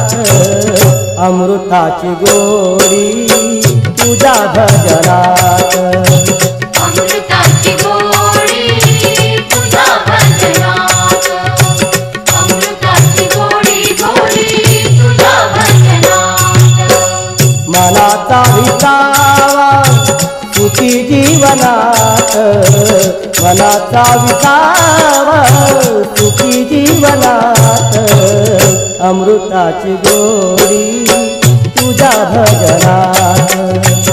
भजनात अमृताची गोडी तुझ्या भजनात अमृताची गोडी तुझ्या भजनात अमृताची गोडी गोडी तुझ्या भजनात मनाचा विसावा सुखी जीवनात मनाचा विसावा सुखी जीवनात अमृताची गोडी तुझ्या भजनात